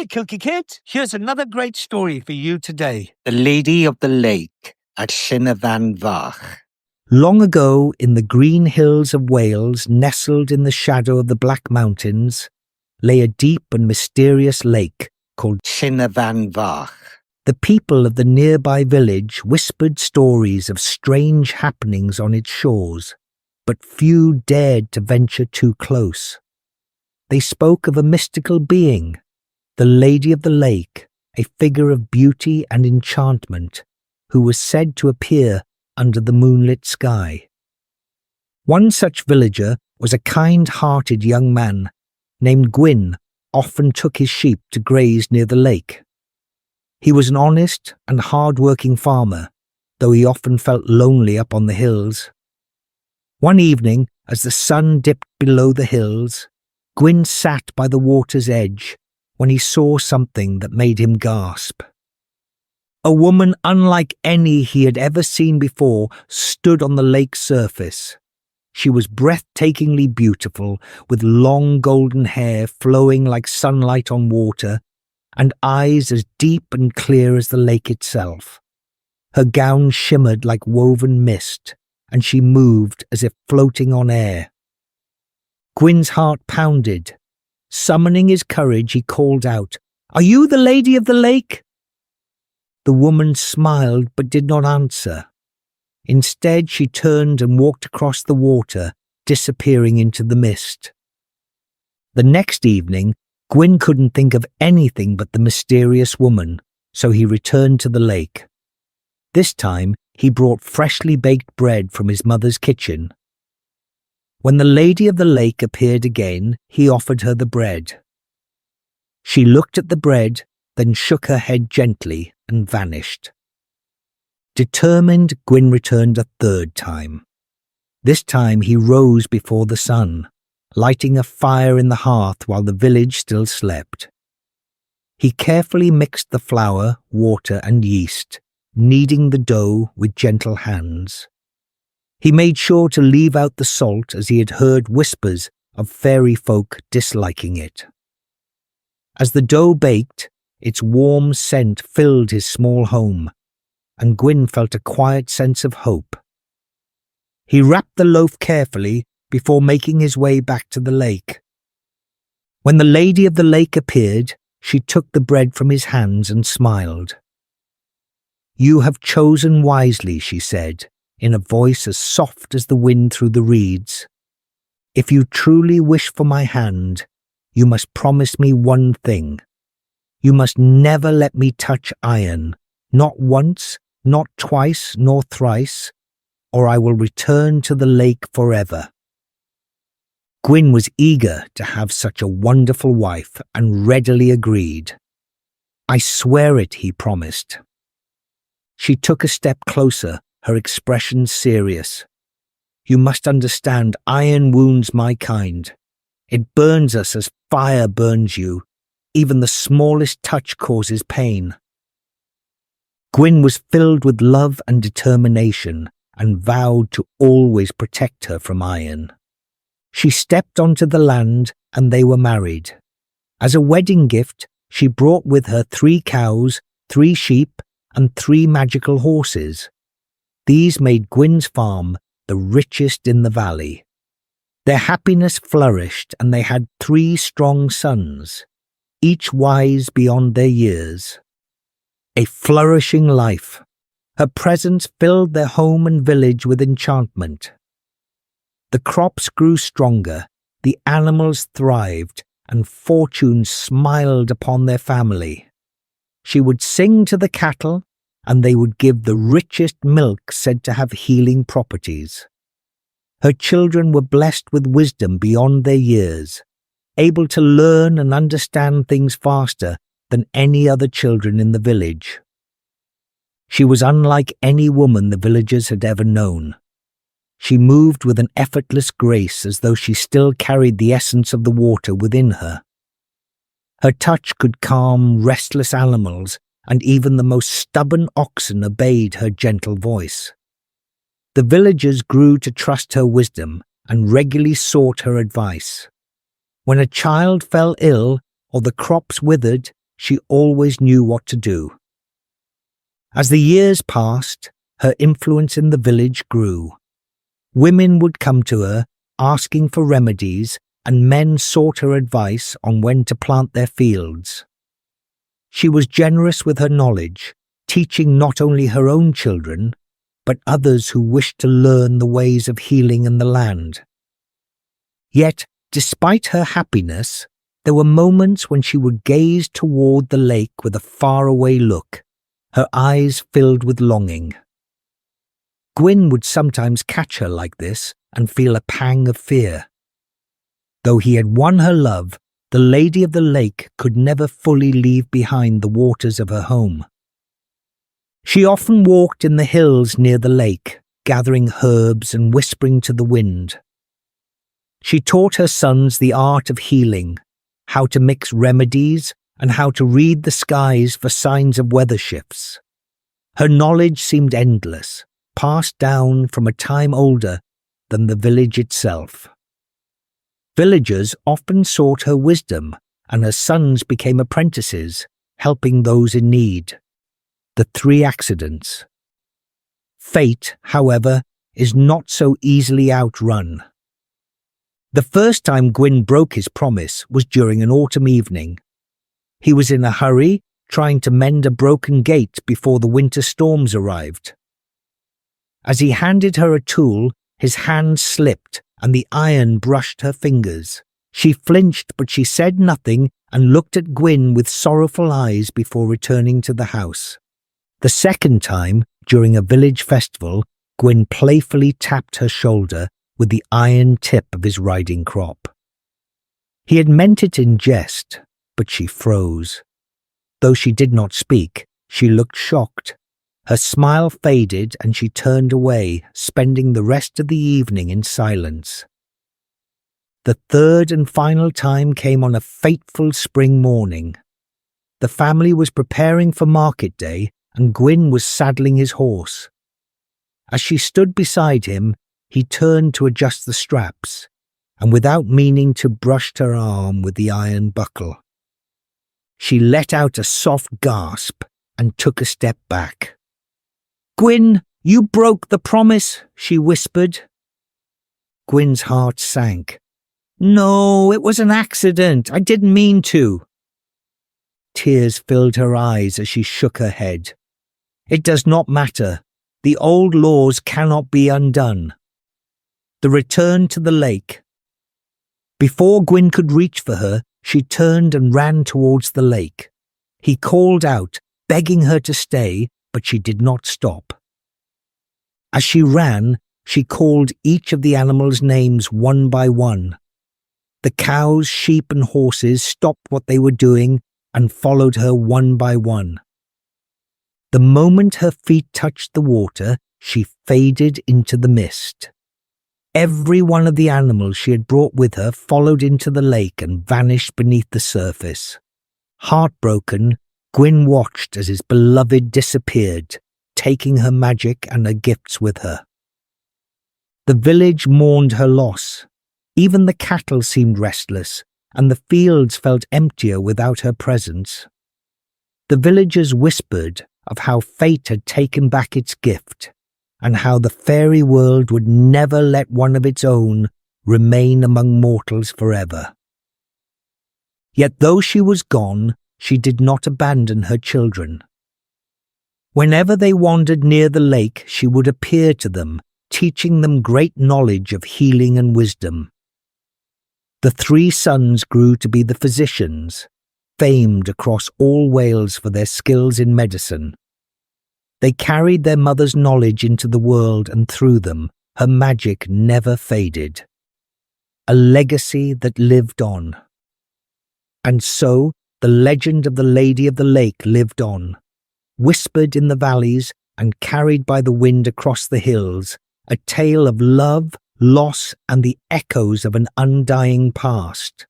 Hi, Kooky Kid. Here's another great story for you today. The Lady of the Lake at Llyn Fach. Long ago, in the green hills of Wales, nestled in the shadow of the Black Mountains, lay a deep and mysterious lake called Llyn Fach. The people of the nearby village whispered stories of strange happenings on its shores, but few dared to venture too close. They spoke of a mystical being, the Lady of the Lake, a figure of beauty and enchantment, who was said to appear under the moonlit sky. One such villager was a kind-hearted young man named Llyn, often took his sheep to graze near the lake. He was an honest and hard-working farmer, though he often felt lonely up on the hills. One evening, as the sun dipped below the hills, Llyn sat by the water's edge when he saw something that made him gasp. A woman unlike any he had ever seen before stood on the lake's surface. She was breathtakingly beautiful, with long golden hair flowing like sunlight on water, and eyes as deep and clear as the lake itself. Her gown shimmered like woven mist, and she moved as if floating on air. Llyn's heart pounded. Summoning his courage, he called out, "Are you the Lady of the Lake?" The woman smiled but did not answer. Instead, she turned and walked across the water, disappearing into the mist. The next evening, Llyn couldn't think of anything but the mysterious woman, so he returned to the lake. This time, he brought freshly baked bread from his mother's kitchen. When the Lady of the Lake appeared again, he offered her the bread. She looked at the bread, then shook her head gently and vanished. Determined, Llyn returned a third time. This time he rose before the sun, lighting a fire in the hearth while the village still slept. He carefully mixed the flour, water, and yeast, kneading the dough with gentle hands. He made sure to leave out the salt, as he had heard whispers of fairy folk disliking it. As the dough baked, its warm scent filled his small home, and Llyn felt a quiet sense of hope. He wrapped the loaf carefully before making his way back to the lake. When the Lady of the Lake appeared, she took the bread from his hands and smiled. "You have chosen wisely," she said, in a voice as soft as the wind through the reeds. "If you truly wish for my hand, you must promise me one thing. You must never let me touch iron, not once, not twice, nor thrice, or I will return to the lake forever." Llyn was eager to have such a wonderful wife and readily agreed. "I swear it," he promised. She took a step closer, her expression serious. "You must understand, iron wounds my kind. It burns us as fire burns you. Even the smallest touch causes pain." Llyn was filled with love and determination and vowed to always protect her from iron. She stepped onto the land and they were married. As a wedding gift, she brought with her 3 cows, 3 sheep, and 3 magical horses. These made Llyn's farm the richest in the valley. Their happiness flourished, and they had 3 strong sons, each wise beyond their years. A flourishing life. Her presence filled their home and village with enchantment. The crops grew stronger, the animals thrived, and fortune smiled upon their family. She would sing to the cattle, and they would give the richest milk said to have healing properties. Her children were blessed with wisdom beyond their years, able to learn and understand things faster than any other children in the village. She was unlike any woman the villagers had ever known. She moved with an effortless grace, as though she still carried the essence of the water within her. Her touch could calm restless animals, and even the most stubborn oxen obeyed her gentle voice. The villagers grew to trust her wisdom and regularly sought her advice. When a child fell ill or the crops withered, she always knew what to do. As the years passed, her influence in the village grew. Women would come to her, asking for remedies, and men sought her advice on when to plant their fields. She was generous with her knowledge, teaching not only her own children, but others who wished to learn the ways of healing in the land. Yet, despite her happiness, there were moments when she would gaze toward the lake with a faraway look, her eyes filled with longing. Gwyn would sometimes catch her like this and feel a pang of fear. Though he had won her love, the Lady of the Lake could never fully leave behind the waters of her home. She often walked in the hills near the lake, gathering herbs and whispering to the wind. She taught her sons the art of healing, how to mix remedies, and how to read the skies for signs of weather shifts. Her knowledge seemed endless, passed down from a time older than the village itself. Villagers often sought her wisdom, and her sons became apprentices, helping those in need. The 3 accidents. Fate, however, is not so easily outrun. The first time Gwyn broke his promise was during an autumn evening. He was in a hurry, trying to mend a broken gate before the winter storms arrived. As he handed her a tool, his hand slipped and the iron brushed her fingers. She flinched, but she said nothing and looked at Gwyn with sorrowful eyes before returning to the house. The second time, during a village festival, Gwyn playfully tapped her shoulder with the iron tip of his riding crop. He had meant it in jest, but she froze. Though she did not speak, she looked shocked. Her smile faded and she turned away, spending the rest of the evening in silence. The third and final time came on a fateful spring morning. The family was preparing for market day and Gwyn was saddling his horse. As she stood beside him, he turned to adjust the straps, and without meaning to brushed her arm with the iron buckle. She let out a soft gasp and took a step back. "Gwyn, you broke the promise," she whispered. Gwyn's heart sank. "No, it was an accident. I didn't mean to." Tears filled her eyes as she shook her head. "It does not matter. The old laws cannot be undone." The return to the lake. Before Gwyn could reach for her, she turned and ran towards the lake. He called out, begging her to stay, but she did not stop. As she ran, she called each of the animals' names one by one. The cows, sheep, and horses stopped what they were doing and followed her one by one. The moment her feet touched the water, she faded into the mist. Every one of the animals she had brought with her followed into the lake and vanished beneath the surface. Heartbroken, Gwyn watched as his beloved disappeared, taking her magic and her gifts with her. The village mourned her loss. Even the cattle seemed restless, and the fields felt emptier without her presence. The villagers whispered of how fate had taken back its gift, and how the fairy world would never let one of its own remain among mortals forever. Yet though she was gone, she did not abandon her children. Whenever they wandered near the lake, she would appear to them, teaching them great knowledge of healing and wisdom. The 3 sons grew to be the physicians, famed across all Wales for their skills in medicine. They carried their mother's knowledge into the world, and through them, her magic never faded. A legacy that lived on. And so, the legend of the Lady of the Lake lived on, whispered in the valleys and carried by the wind across the hills, a tale of love, loss, and the echoes of an undying past.